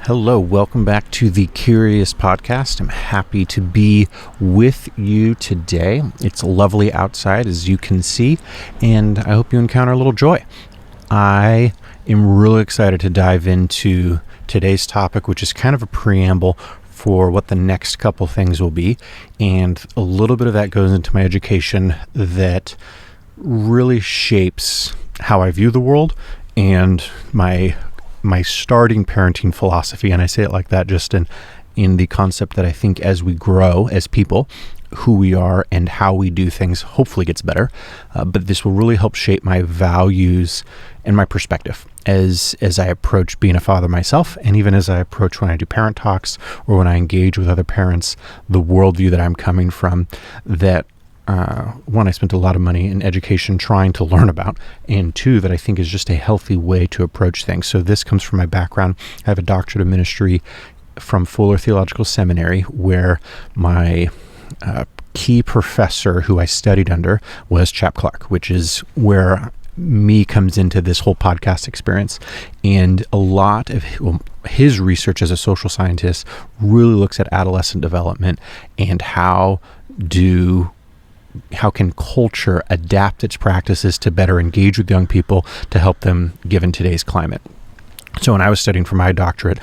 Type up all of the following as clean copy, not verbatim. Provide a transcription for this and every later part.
Hello, welcome back to the Curious Podcast. I'm happy to be with you today. It's lovely outside, as you can see, and I hope you encounter a little joy. I am really excited to dive into today's topic, which is kind of a preamble for what the next couple things will be, and a little bit of that goes into my education that really shapes how I view the world and my starting parenting philosophy. And I say it like that just in the concept that I think as we grow as people, who we are and how we do things hopefully gets better. But this will really help shape my values and my perspective as I approach being a father myself, and even as I approach when I do parent talks or when I engage with other parents, the worldview that I'm coming from, that one, I spent a lot of money in education trying to learn about, and two, that I think is just a healthy way to approach things. So this comes from my background. I have a doctorate of ministry from Fuller Theological Seminary, where my key professor who I studied under was Chap Clark, which is where me comes into this whole podcast experience. And a lot of his research as a social scientist really looks at adolescent development and how can culture adapt its practices to better engage with young people to help them given today's climate. So when I was studying for my doctorate,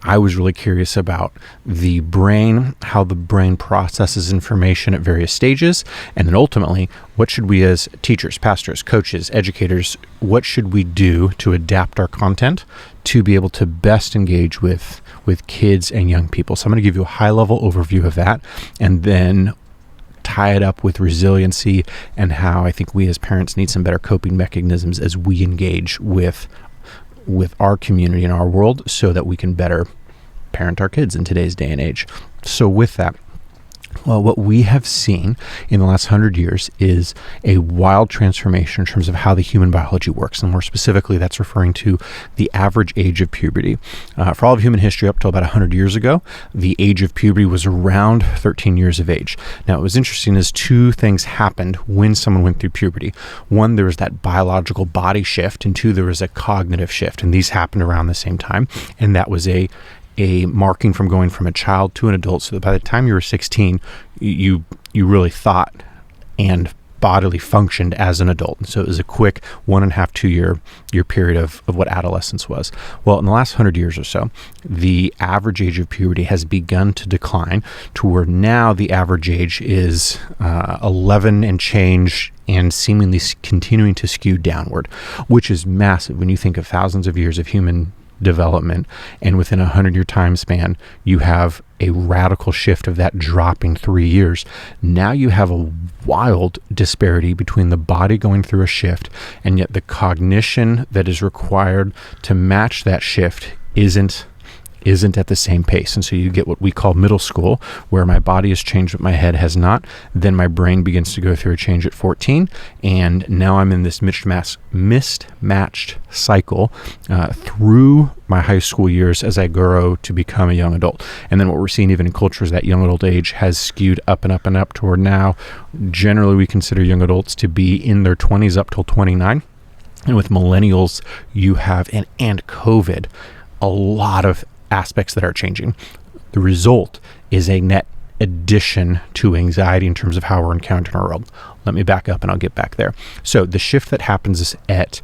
I was really curious about the brain, how the brain processes information at various stages, and then ultimately, what should we as teachers, pastors, coaches, educators, what should we do to adapt our content to be able to best engage with kids and young people? So I'm going to give you a high-level overview of that, and then tie it up with resiliency and how I think we as parents need some better coping mechanisms as we engage with our community and our world so that we can better parent our kids in today's day and age. So with that, well, what we have seen in the last 100 years is a wild transformation in terms of how the human biology works. And more specifically, that's referring to the average age of puberty. For all of human history, up till about 100 years ago, the age of puberty was around 13 years of age. Now, what was interesting is two things happened when someone went through puberty. One, there was that biological body shift, and two, there was a cognitive shift. And these happened around the same time. And that was a marking from going from a child to an adult, so that by the time you were 16, you really thought and bodily functioned as an adult. And so it was a quick 1.5 to 2 year period of what adolescence was. Well, in the last 100 years or so, the average age of puberty has begun to decline to where now the average age is 11 and change, and seemingly continuing to skew downward, which is massive when you think of thousands of years of human development, and within a 100-year time span, you have a radical shift of that dropping 3 years. Now you have a wild disparity between the body going through a shift, and yet the cognition that is required to match that shift isn't at the same pace. And so you get what we call middle school, where my body has changed but my head has not. Then my brain begins to go through a change at 14, and now I'm in this mismatched cycle through my high school years as I grow to become a young adult. And then what we're seeing even in culture is that young adult age has skewed up and up and up toward now. Generally, we consider young adults to be in their 20s up till 29. And with millennials, you have, and COVID, a lot of aspects that are changing. The result is a net addition to anxiety in terms of how we're encountering our world. Let me back up and I'll get back there. So the shift that happens at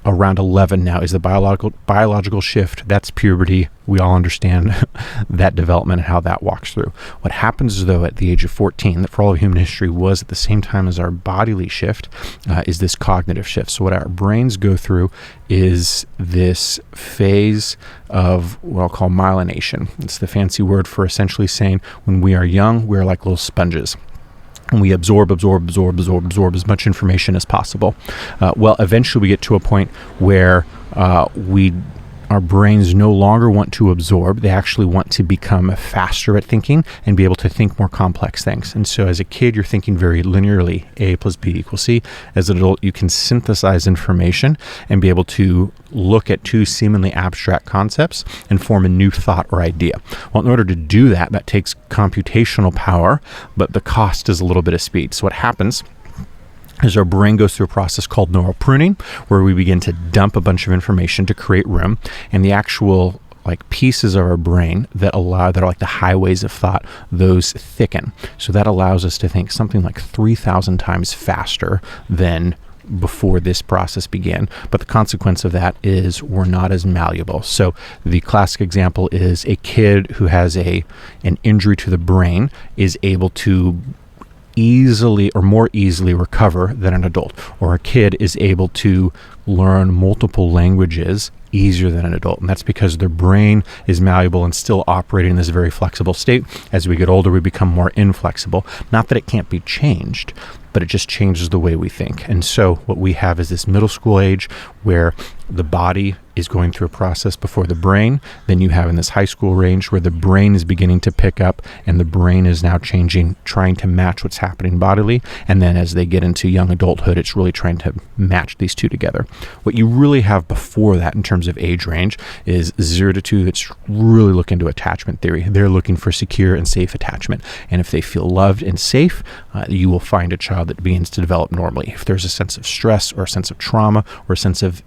around 11 now is the biological shift. That's puberty. We all understand that development and how that walks through. What happens, though, at the age of 14, that for all of human history was at the same time as our bodily shift, is this cognitive shift. So what our brains go through is this phase of what I'll call myelination. It's the fancy word for essentially saying when we are young, we're like little sponges. And we absorb as much information as possible. Well, eventually we get to a point where our brains no longer want to absorb. They actually want to become faster at thinking and be able to think more complex things. And so as a kid, you're thinking very linearly, A plus B equals C. As an adult, you can synthesize information and be able to look at two seemingly abstract concepts and form a new thought or idea. Well, in order to do that, that takes computational power, but the cost is a little bit of speed. So what happens is our brain goes through a process called neural pruning, where we begin to dump a bunch of information to create room, and the actual like pieces of our brain that are like the highways of thought, those thicken. So that allows us to think something like 3,000 times faster than before this process began. But the consequence of that is we're not as malleable. So the classic example is a kid who has an injury to the brain is able to easily or more easily recover than an adult, or a kid is able to learn multiple languages easier than an adult. And that's because their brain is malleable and still operating in this very flexible state. As we get older, we become more inflexible. Not that it can't be changed, but it just changes the way we think. And so what we have is this middle school age where the body is going through a process before the brain. Then you have in this high school range where the brain is beginning to pick up and the brain is now changing, trying to match what's happening bodily. And then as they get into young adulthood, it's really trying to match these two together. What you really have before that in terms of age range is 0 to 2 that's really looking to attachment theory. They're looking for secure and safe attachment. And if they feel loved and safe, you will find a child that begins to develop normally. If there's a sense of stress or a sense of trauma or a sense of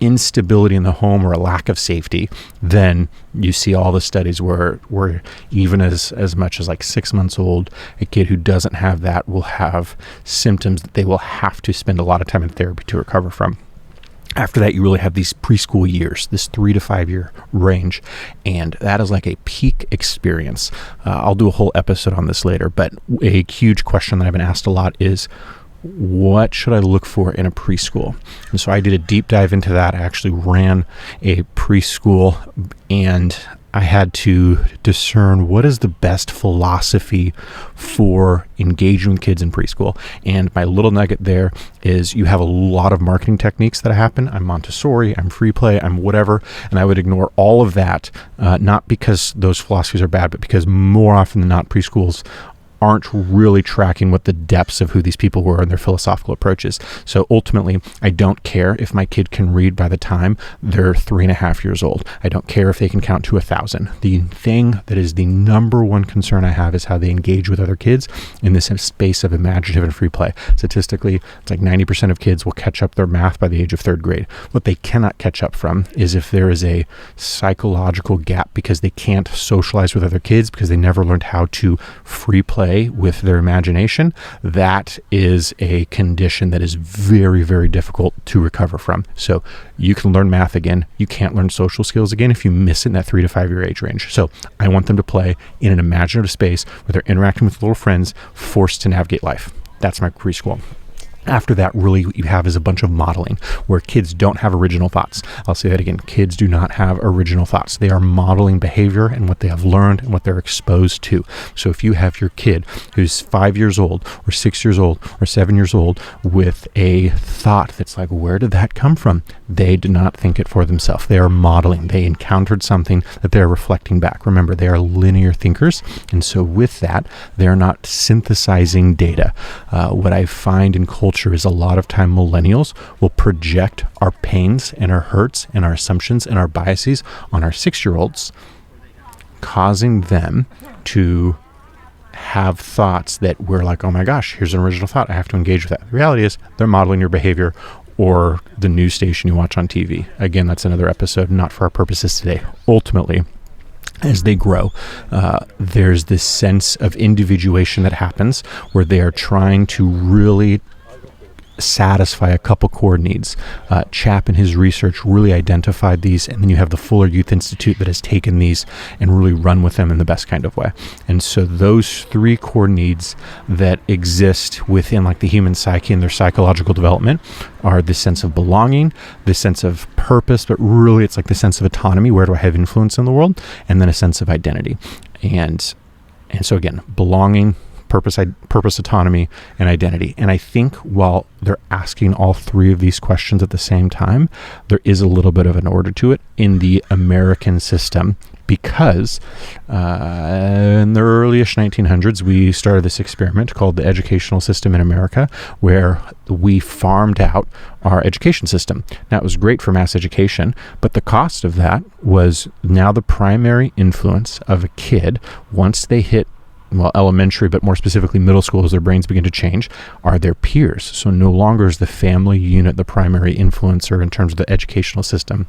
instability in the home or a lack of safety, then you see all the studies where even as much as like 6 months old, a kid who doesn't have that will have symptoms that they will have to spend a lot of time in therapy to recover from. After that, you really have these preschool years, this 3 to 5 year range, and that is like a peak experience. I'll do a whole episode on this later, but a huge question that I've been asked a lot is, what should I look for in a preschool? And so I did a deep dive into that. I actually ran a preschool and I had to discern what is the best philosophy for engaging with kids in preschool. And my little nugget there is you have a lot of marketing techniques that happen. I'm Montessori, I'm free play, I'm whatever. And I would ignore all of that, not because those philosophies are bad, but because more often than not, preschools aren't really tracking what the depths of who these people were and their philosophical approaches. So ultimately, I don't care if my kid can read by the time they're 3.5 years old. I don't care if they can count to 1,000. The thing that is the number one concern I have is how they engage with other kids in this space of imaginative and free play. Statistically, it's like 90% of kids will catch up their math by the age of 3rd grade. What they cannot catch up from is if there is a psychological gap because they can't socialize with other kids because they never learned how to free play with their imagination. That is a condition that is very, very difficult to recover from. So you can learn math again. You can't learn social skills again if you miss it in that 3 to 5 year age range. So I want them to play in an imaginative space where they're interacting with little friends, forced to navigate life. That's my preschool. After that, really what you have is a bunch of modeling where kids don't have original thoughts. I'll say that again. Kids do not have original thoughts. They are modeling behavior and what they have learned and what they're exposed to. So if you have your kid who's 5 years old or 6 years old or 7 years old with a thought that's like, where did that come from? They did not think it for themselves. They are modeling. They encountered something that they're reflecting back. Remember, they are linear thinkers. And so with that, they're not synthesizing data. What I find in culture is a lot of time millennials will project our pains and our hurts and our assumptions and our biases on our 6-year-olds, causing them to have thoughts that we're like, oh my gosh, here's an original thought. I have to engage with that. The reality is they're modeling your behavior or the news station you watch on TV. Again, that's another episode, not for our purposes today. Ultimately, as they grow, there's this sense of individuation that happens where they are trying to really satisfy a couple core needs. Chap in his research really identified these, and then you have the Fuller Youth Institute that has taken these and really run with them in the best kind of way. And so those 3 core needs that exist within like the human psyche and their psychological development are the sense of belonging, the sense of purpose, but really it's like the sense of autonomy, where do I have influence in the world, and then a sense of identity. And so again, belonging, purpose, autonomy, and identity. And I think while they're asking all 3 of these questions at the same time, there is a little bit of an order to it in the American system because in the early-ish 1900s, we started this experiment called the educational system in America, where we farmed out our education system. Now, it was great for mass education, but the cost of that was now the primary influence of a kid once they hit elementary, but more specifically middle school as their brains begin to change, are their peers. So no longer is the family unit the primary influencer in terms of the educational system.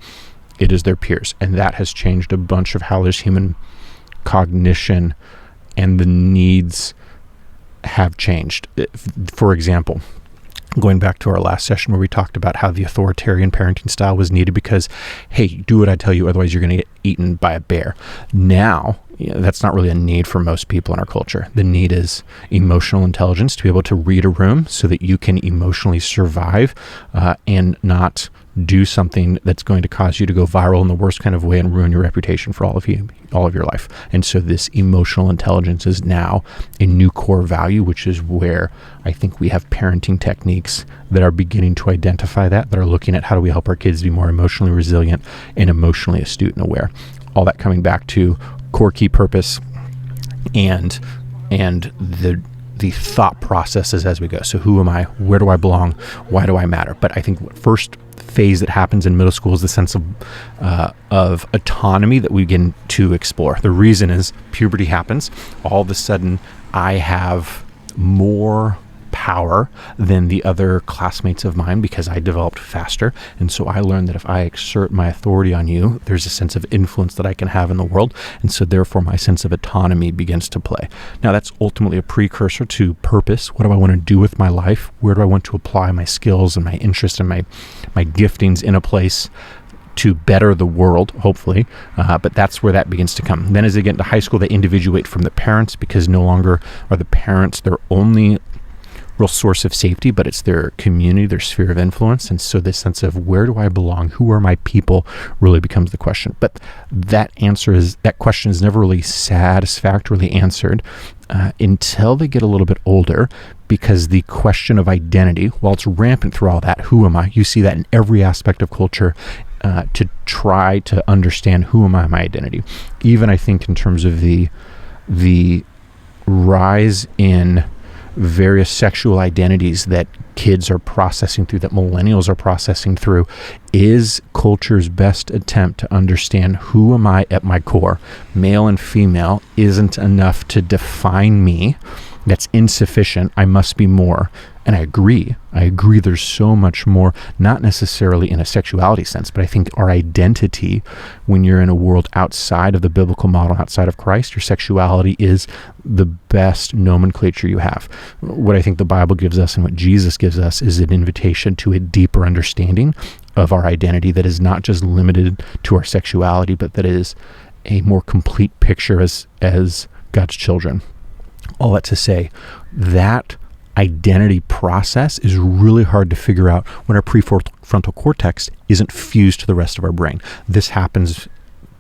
It is their peers. And that has changed a bunch of how there's human cognition, and the needs have changed. For example, going back to our last session where we talked about how the authoritarian parenting style was needed because, hey, do what I tell you, otherwise you're going to get eaten by a bear. Now, that's not really a need for most people in our culture. The need is emotional intelligence, to be able to read a room so that you can emotionally survive and not do something that's going to cause you to go viral in the worst kind of way and ruin your reputation for all of your life. And so this emotional intelligence is now a new core value, which is where I think we have parenting techniques that are beginning to identify that are looking at how do we help our kids be more emotionally resilient and emotionally astute and aware. All that coming back to core key purpose and the thought processes as we go. So who am I? Where do I belong? Why do I matter? But I think what first phase that happens in middle school is the sense of autonomy that we begin to explore. The reason is puberty happens. All of a sudden, I have more power than the other classmates of mine because I developed faster. And so I learned that if I exert my authority on you, there's a sense of influence that I can have in the world. And so therefore my sense of autonomy begins to play. Now that's ultimately a precursor to purpose. What do I want to do with my life? Where do I want to apply my skills and my interest and my giftings in a place to better the world, hopefully, but that's where that begins to come. Then as they get into high school, they individuate from the parents because no longer are the parents their only real source of safety, but it's their community, their sphere of influence. And so this sense of where do I belong? Who are my people really becomes the question. But that question is never really satisfactorily answered until they get a little bit older, because the question of identity, while it's rampant through all that, who am I? You see that in every aspect of culture, to try to understand who am I, my identity. Even I think in terms of the rise in various sexual identities that kids are processing through, that millennials are processing through, is culture's best attempt to understand who am I at my core. Male and female isn't enough to define me. That's insufficient. I must be more. And I agree there's so much more, not necessarily in a sexuality sense, but I think our identity, when you're in a world outside of the biblical model, outside of Christ, your sexuality is the best nomenclature you have. What I think the Bible gives us and what Jesus gives us is an invitation to a deeper understanding of our identity that is not just limited to our sexuality, but that is a more complete picture as God's children. All that to say, that identity process is really hard to figure out when our prefrontal cortex isn't fused to the rest of our brain. This happens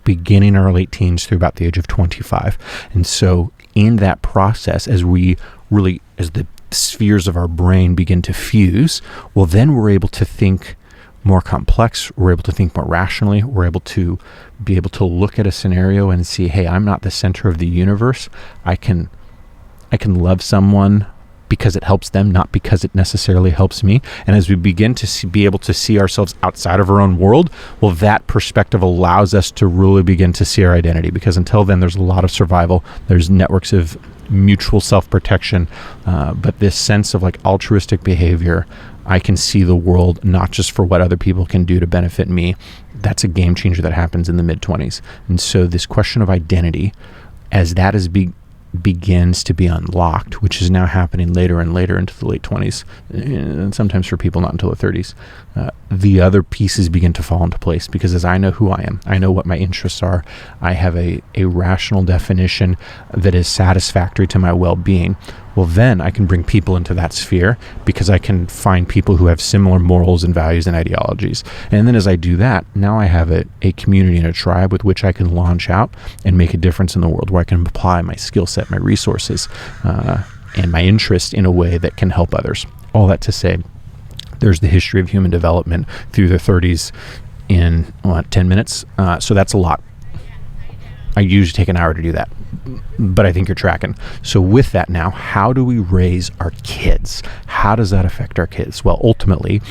beginning our late teens through about the age of 25. And so in that process, as the spheres of our brain begin to fuse, well, then we're able to think more complex, we're able to think more rationally, we're able to be able to look at a scenario and see, hey, I'm not the center of the universe. I can love someone because it helps them, not because it necessarily helps me. And as we begin to be able to see ourselves outside of our own world, well, that perspective allows us to really begin to see our identity, because until then there's a lot of survival. There's networks of mutual self-protection, but this sense of like altruistic behavior, I can see the world not just for what other people can do to benefit me. That's a game changer that happens in the mid-20s. And so this question of identity, as that is begins to be unlocked, which is now happening later and later into the late 20s, and sometimes for people not until the 30s, the other pieces begin to fall into place, because as I know who I am, I know what my interests are, I have a rational definition that is satisfactory to my well-being. Well, then I can bring people into that sphere because I can find people who have similar morals and values and ideologies. And then as I do that, now I have a community and a tribe with which I can launch out and make a difference in the world, where I can apply my skill set, my resources, and my interest in a way that can help others. All that to say, there's the history of human development through the 30s in 10 minutes. So that's a lot. I usually take an hour to do that, but I think you're tracking. So with that now, how do we raise our kids? How does that affect our kids? Well, ultimately,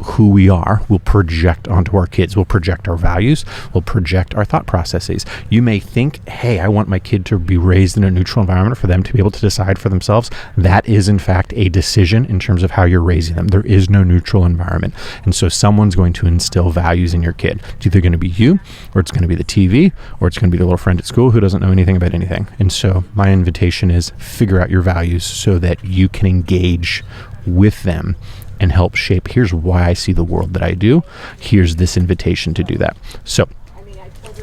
who we are will project onto our kids. We'll project our values. We'll project our thought processes. You may think, hey, I want my kid to be raised in a neutral environment for them to be able to decide for themselves. That is, in fact, a decision in terms of how you're raising them. There is no neutral environment. And so someone's going to instill values in your kid. It's either going to be you, or it's going to be the TV, or it's going to be the little friend at school who doesn't know anything about anything. And so my invitation is figure out your values so that you can engage with them and help shape, here's why I see the world that I do. Here's this invitation to do that. So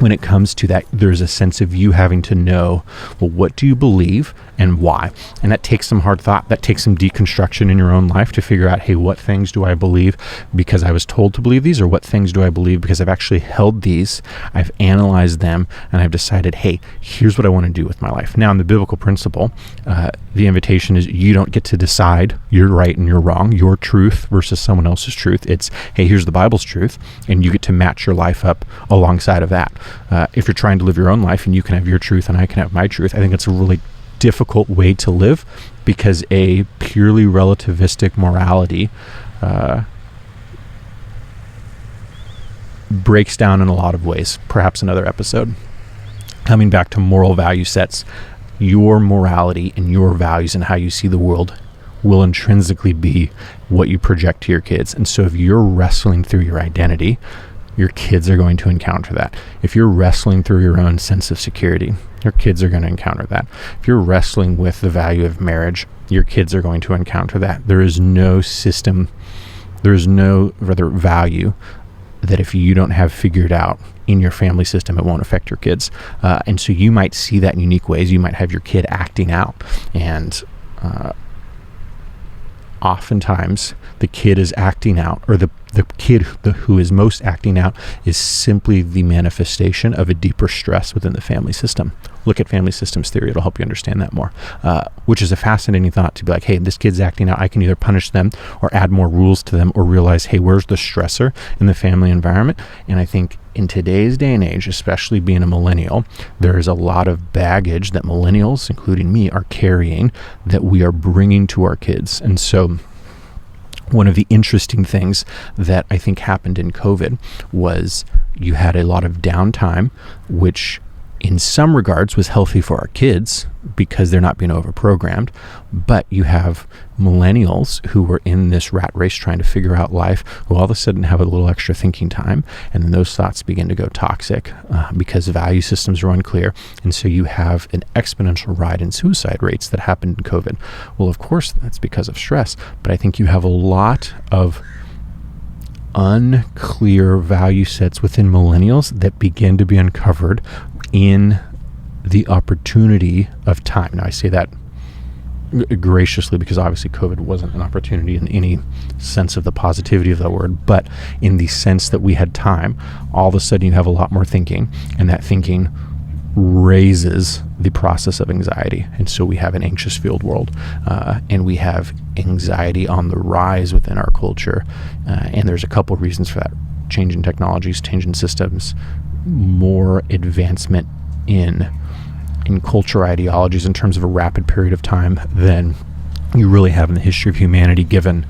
when it comes to that, there's a sense of you having to know, well, what do you believe and why? And that takes some hard thought. That takes some deconstruction in your own life to figure out, hey, what things do I believe because I was told to believe these, or what things do I believe because I've actually held these, I've analyzed them, and I've decided, hey, here's what I want to do with my life. Now, in the biblical principle, the invitation is you don't get to decide you're right and you're wrong, your truth versus someone else's truth. It's, hey, here's the Bible's truth, and you get to match your life up alongside of that. If you're trying to live your own life and you can have your truth and I can have my truth, I think it's a really difficult way to live, because a purely relativistic morality breaks down in a lot of ways. Perhaps another episode. Coming back to moral value sets, your morality and your values and how you see the world will intrinsically be what you project to your kids. And so if you're wrestling through your identity, your kids are going to encounter that. If you're wrestling through your own sense of security, your kids are going to encounter that. If you're wrestling with the value of marriage, your kids are going to encounter that. There is no system, there is no value that if you don't have figured out in your family system, it won't affect your kids. And so you might see that in unique ways. You might have your kid acting out, and oftentimes the kid is acting out, or the kid who is most acting out is simply the manifestation of a deeper stress within the family system. Look at family systems theory. It'll help you understand that more, which is a fascinating thought to be like, hey, this kid's acting out. I can either punish them or add more rules to them, or realize, hey, where's the stressor in the family environment? And I think in today's day and age, especially being a millennial, there is a lot of baggage that millennials, including me, are carrying that we are bringing to our kids. And so one of the interesting things that I think happened in COVID was you had a lot of downtime, which in some regards was healthy for our kids because they're not being overprogrammed. But you have millennials who were in this rat race trying to figure out life, who all of a sudden have a little extra thinking time, and then those thoughts begin to go toxic because value systems are unclear. And so you have an exponential rise in suicide rates that happened in COVID. Well, of course, that's because of stress, but I think you have a lot of unclear value sets within millennials that begin to be uncovered in the opportunity of time. Now, I say that graciously because obviously COVID wasn't an opportunity in any sense of the positivity of that word, but in the sense that we had time, all of a sudden you have a lot more thinking, and that thinking raises the process of anxiety. And so we have an anxious field world, and we have anxiety on the rise within our culture. And there's a couple reasons for that. Change in technologies, change in systems, more advancement in culture ideologies in terms of a rapid period of time than you really have in the history of humanity, given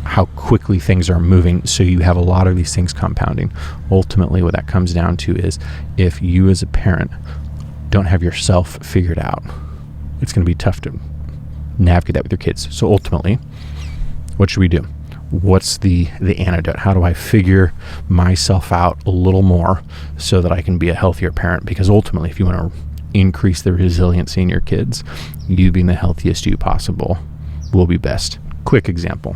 how quickly things are moving. So you have a lot of these things compounding. Ultimately, what that comes down to is if you as a parent don't have yourself figured out, it's going to be tough to navigate that with your kids. So ultimately, what should we do? What's the antidote? How do I figure myself out a little more so that I can be a healthier parent? Because ultimately, if you want to increase the resiliency in your kids, you being the healthiest you possible will be best. Quick example.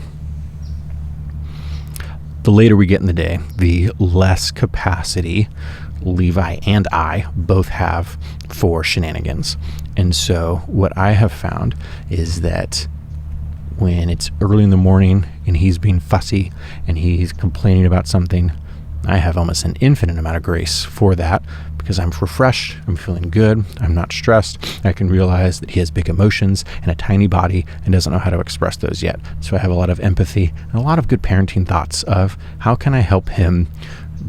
The later we get in the day, the less capacity Levi and I both have for shenanigans. And so what I have found is that when it's early in the morning and he's being fussy and he's complaining about something, I have almost an infinite amount of grace for that because I'm refreshed, I'm feeling good, I'm not stressed. I can realize that he has big emotions and a tiny body and doesn't know how to express those yet. So I have a lot of empathy and a lot of good parenting thoughts of how can I help him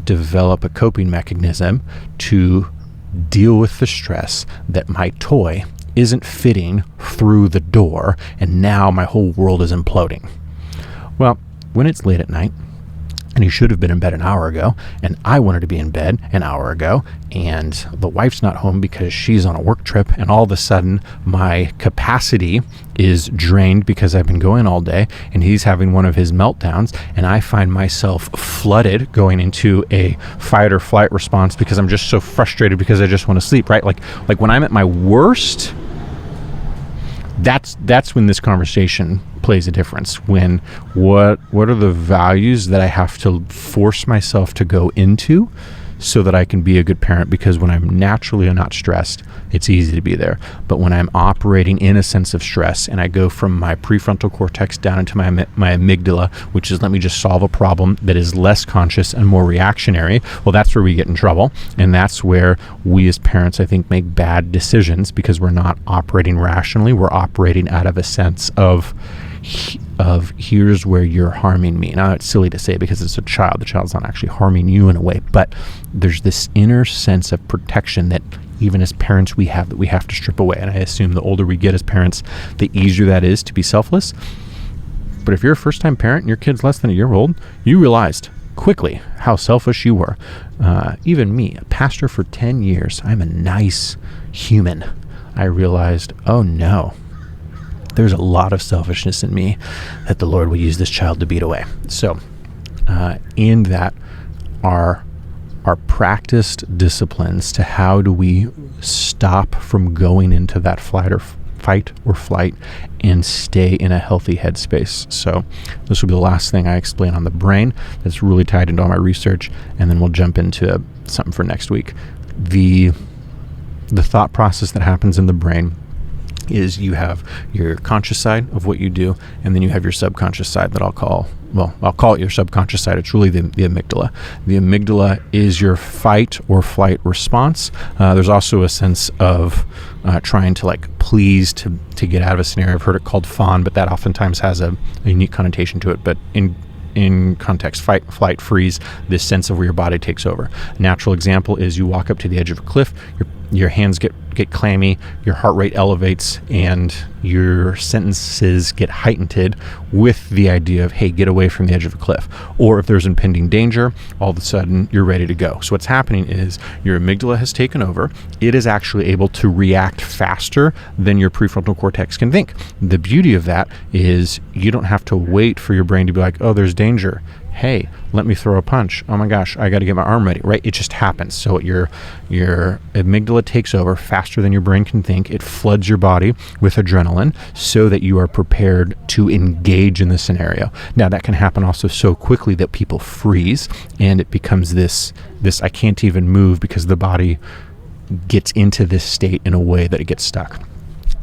develop a coping mechanism to deal with the stress that my toy isn't fitting through the door and now my whole world is imploding. Well, when it's late at night and he should have been in bed an hour ago, and I wanted to be in bed an hour ago, and the wife's not home because she's on a work trip, and all of a sudden my capacity is drained because I've been going all day, and he's having one of his meltdowns, and I find myself flooded going into a fight or flight response because I'm just so frustrated because I just want to sleep, right? Like when I'm at my worst, that's when this conversation plays a difference. When what are the values that I have to force myself to go into so that I can be a good parent? Because when I'm naturally not stressed, it's easy to be there. But when I'm operating in a sense of stress and I go from my prefrontal cortex down into my amygdala, which is let me just solve a problem that is less conscious and more reactionary, well, that's where we get in trouble. And that's where we as parents, I think, make bad decisions because we're not operating rationally. We're operating out of a sense of here's where you're harming me. Now, it's silly to say because it's a child. The child's not actually harming you in a way, but there's this inner sense of protection that even as parents we have to strip away. And I assume the older we get as parents, the easier that is to be selfless. But if you're a first-time parent and your kid's less than a year old, you realized quickly how selfish you were. Even me, a pastor for 10 years, I'm a nice human. I realized, oh no, there's a lot of selfishness in me that the Lord will use this child to beat away. So in that are practiced disciplines to how do we stop from going into that fight or flight and stay in a healthy headspace. So this will be the last thing I explain on the brain that's really tied into all my research, and then we'll jump into something for next week. The thought process that happens in the brain is you have your conscious side of what you do, and then you have your subconscious side that I'll call it your subconscious side. It's really the amygdala. The amygdala is your fight or flight response. There's also a sense of trying to please to get out of a scenario. I've heard it called fawn, but that oftentimes has a unique connotation to it. But in context, fight, flight, freeze, this sense of where your body takes over. A natural example is you walk up to the edge of a cliff, your hands get clammy, your heart rate elevates, and your sentences get heightened with the idea of, hey, get away from the edge of a cliff. Or if there's impending danger, all of a sudden you're ready to go. So what's happening is your amygdala has taken over. It is actually able to react faster than your prefrontal cortex can think. The beauty of that is you don't have to wait for your brain to be like, oh, there's danger. Hey, let me throw a punch. Oh my gosh, I got to get my arm ready, right? It just happens. So your amygdala takes over faster than your brain can think. It floods your body with adrenaline so that you are prepared to engage in the scenario. Now, that can happen also so quickly that people freeze, and it becomes this I can't even move because the body gets into this state in a way that it gets stuck.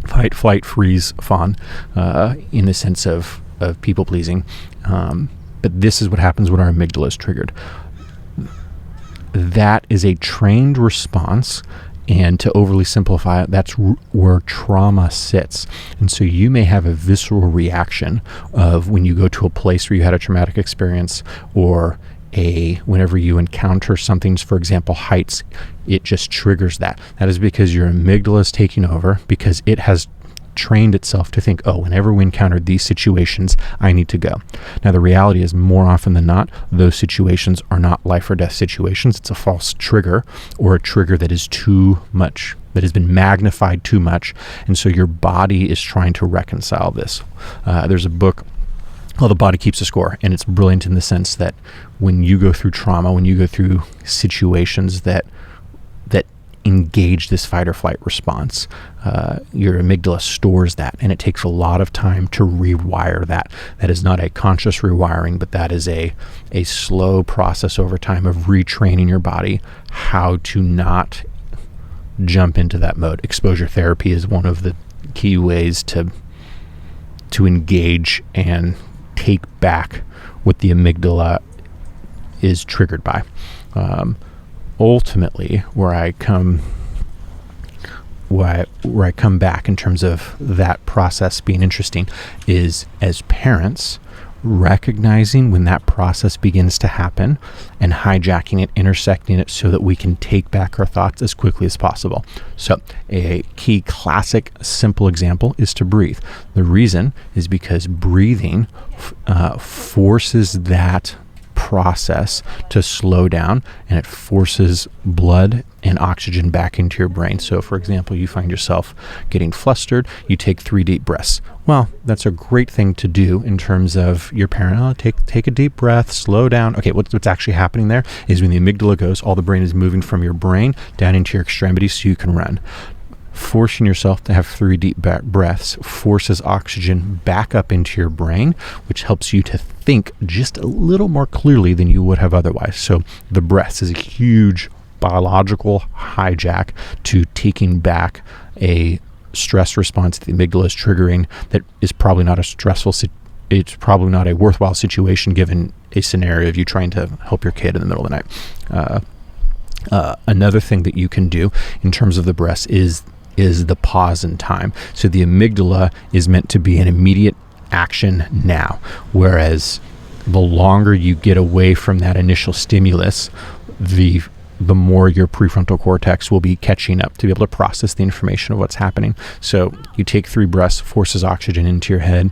Fight, flight, freeze, fawn, in the sense of people pleasing. But this is what happens when our amygdala is triggered. That is a trained response, and to overly simplify it, that's where trauma sits. And so you may have a visceral reaction of when you go to a place where you had a traumatic experience, or whenever you encounter something, for example, heights, it just triggers that. That is because your amygdala is taking over, because it has trained itself to think, oh, whenever we encounter these situations, I need to go. Now, the reality is more often than not, those situations are not life or death situations. It's a false trigger, or a trigger that is too much, that has been magnified too much. And so your body is trying to reconcile this. There's a book called The Body Keeps a Score, and it's brilliant in the sense that when you go through trauma, when you go through situations that engage this fight or flight response, your amygdala stores that, and it takes a lot of time to rewire that. That is not a conscious rewiring, but that is a slow process over time of retraining your body how to not jump into that mode. Exposure therapy is one of the key ways to engage and take back what the amygdala is triggered by. Ultimately, where I come back in terms of that process being interesting is, as parents, recognizing when that process begins to happen and hijacking it, intersecting it, so that we can take back our thoughts as quickly as possible. So a key classic simple example is to breathe. The reason is because breathing forces that process to slow down, and it forces blood and oxygen back into your brain. So for example, you find yourself getting flustered, you take 3 deep breaths. Well, that's a great thing to do in terms of your parent. Take a deep breath, slow down. Okay, what's actually happening there is when the amygdala goes, all the brain is moving from your brain down into your extremities so you can run. Forcing yourself to have 3 deep breaths forces oxygen back up into your brain, which helps you to think just a little more clearly than you would have otherwise. So the breaths is a huge biological hijack to taking back a stress response that the amygdala is triggering that is probably not a stressful it's probably not a worthwhile situation given a scenario of you trying to help your kid in the middle of the night. Another thing that you can do in terms of the breaths is the pause in time. So the amygdala is meant to be an immediate action now, whereas the longer you get away from that initial stimulus, the more your prefrontal cortex will be catching up to be able to process the information of what's happening. So you take 3 breaths, forces oxygen into your head.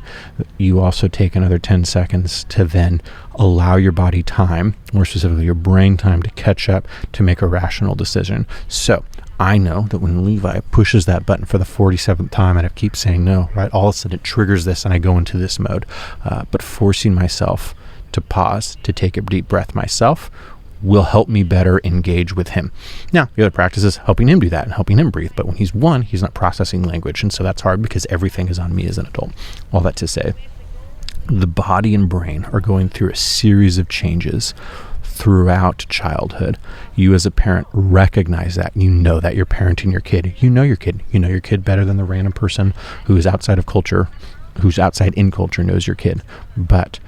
You also take another 10 seconds to then allow your body time, more specifically your brain time, to catch up to make a rational decision. So I know that when Levi pushes that button for the 47th time and I keep saying no, right, all of a sudden it triggers this and I go into this mode. But forcing myself to pause, to take a deep breath myself, will help me better engage with him. Now, the other practice is helping him do that and helping him breathe. But when he's 1, he's not processing language. And so that's hard because everything is on me as an adult. All that to say, the body and brain are going through a series of changes throughout childhood. You as a parent recognize that. You know that you're parenting your kid. You know your kid. You know your kid better than the random person who is outside of culture, who's outside in culture knows your kid. But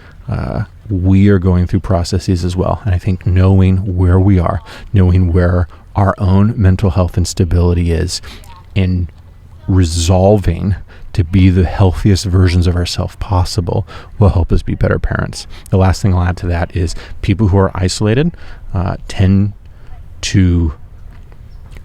we are going through processes as well. And I think knowing where we are, knowing where our own mental health and stability is, and resolving to be the healthiest versions of ourselves possible will help us be better parents. The last thing I'll add to that is people who are isolated tend to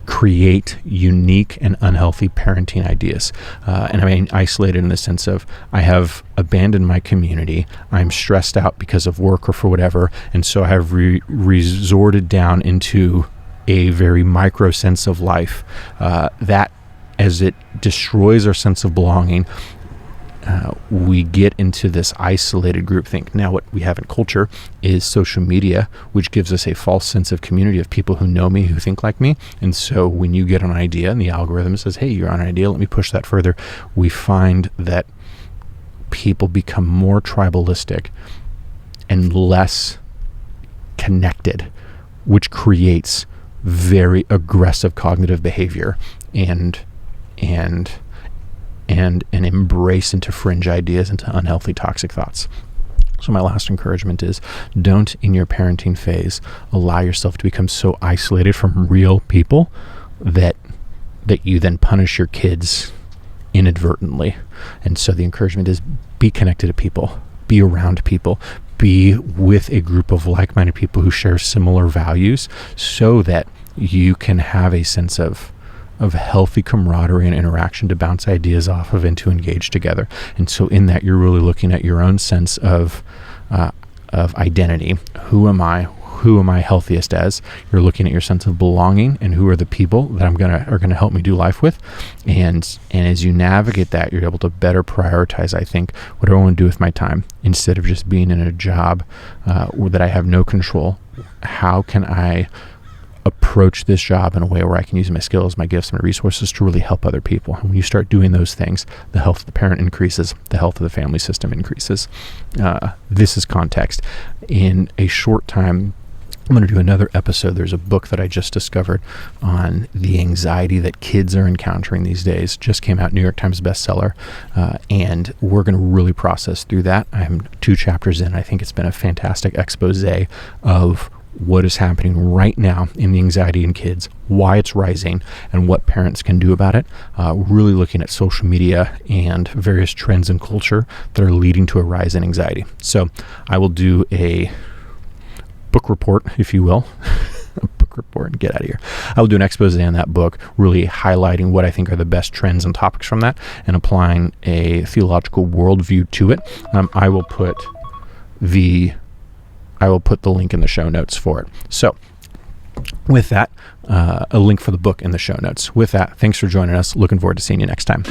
create unique and unhealthy parenting ideas. And I mean isolated in the sense of I have abandoned my community, I'm stressed out because of work or for whatever, and so I have resorted down into a very micro sense of life that as it destroys our sense of belonging, we get into this isolated groupthink. Now, what we have in culture is social media, which gives us a false sense of community of people who know me, who think like me. And so when you get an idea and the algorithm says, hey, you're on an idea, let me push that further, we find that people become more tribalistic and less connected, which creates very aggressive cognitive behavior and an embrace into fringe ideas, into unhealthy, toxic thoughts. So my last encouragement is don't, in your parenting phase, allow yourself to become so isolated from real people that you then punish your kids inadvertently. And so the encouragement is be connected to people, be around people, be with a group of like-minded people who share similar values so that you can have a sense of healthy camaraderie and interaction to bounce ideas off of and to engage together. And so in that, you're really looking at your own sense of identity. Who am I? Who am I healthiest as? You're looking at your sense of belonging and who are the people that are gonna help me do life with. And as you navigate that, you're able to better prioritize, I think, what do I want to do with my time instead of just being in a job that I have no control. How can I approach this job in a way where I can use my skills, my gifts, my resources to really help other people? And when you start doing those things, the health of the parent increases, the health of the family system increases. This is context. In a short time, I'm going to do another episode. There's a book that I just discovered on the anxiety that kids are encountering these days. Just came out, New York Times bestseller, and we're going to really process through that. I'm 2 chapters in. I think it's been a fantastic expose of what is happening right now in the anxiety in kids, why it's rising, and what parents can do about it. Really looking at social media and various trends in culture that are leading to a rise in anxiety. So I will do a book report, if you will. A book report, get out of here. I will do an expose on that book, really highlighting what I think are the best trends and topics from that and applying a theological worldview to it. I will put the I will put the link in the show notes for it. So with that, a link for the book in the show notes. With that, thanks for joining us. Looking forward to seeing you next time.